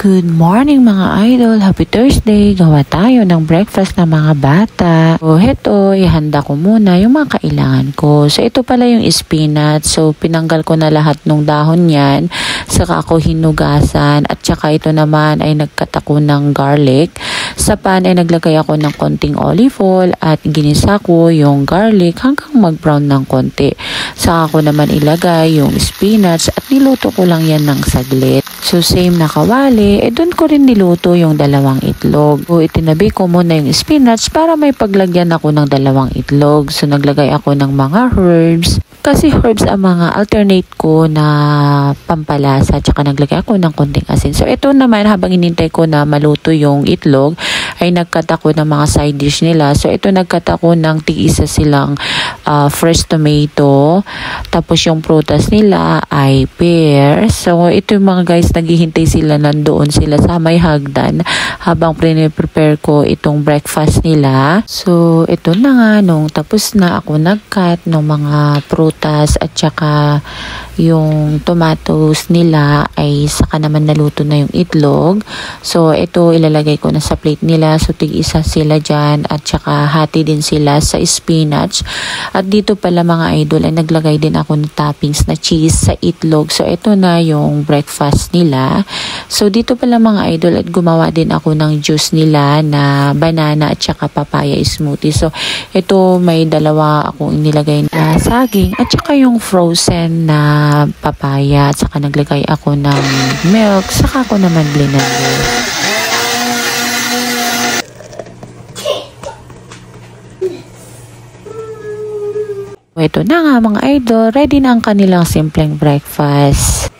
Good morning mga idol! Happy Thursday! Gawa tayo ng breakfast ng mga bata. So, heto, ihanda ko muna yung mga kailangan ko. So, ito pala yung spinach. So, pinanggal ko na lahat ng dahon yan. Saka ako hinugasan. At saka ito naman ay nagkat ako ng garlic. Sa pan ay naglagay ako ng konting olive oil at ginisa ko yung garlic hanggang mag-brown ng konti. Saka ko naman ilagay yung spinach at niluto ko lang yan ng saglit. So, same na kawali. Doon ko rin niluto yung dalawang itlog. So, itinabi ko muna yung spinach para may paglagyan ako ng dalawang itlog. So, naglagay ako ng mga herbs. Kasi herbs ang mga alternate ko na pampalasa. Tsaka naglagay ako ng konting asin. So, ito naman habang inintay ko na maluto yung itlog, ay nagkat ako ng mga side dish nila. So, ito nagkat ako ng tig-isa silang fresh tomato. Tapos, yung prutas nila ay pear. So, ito yung mga guys, naghihintay sila, nandoon sila sa may hagdan habang prepare ko itong breakfast nila. So, ito na nga, nung tapos na ako nagkat ng mga prutas at saka yung tomatoes nila ay saka naman naluto na yung itlog. So, ito ilalagay ko na sa plate nila. So, tig-isa sila dyan at saka hati din sila sa spinach. At dito pala mga idol ay naglagay din ako ng toppings na cheese sa itlog. So, ito na yung breakfast nila. So, dito pala mga idol at gumawa din ako ng juice nila na banana at saka papaya smoothie. So, ito may dalawa akong inilagay na saging at saka yung frozen na papaya at saka naglagay ako ng milk saka ako naman blender. Ito na nga mga idol, ready na ang kanilang simpleng breakfast.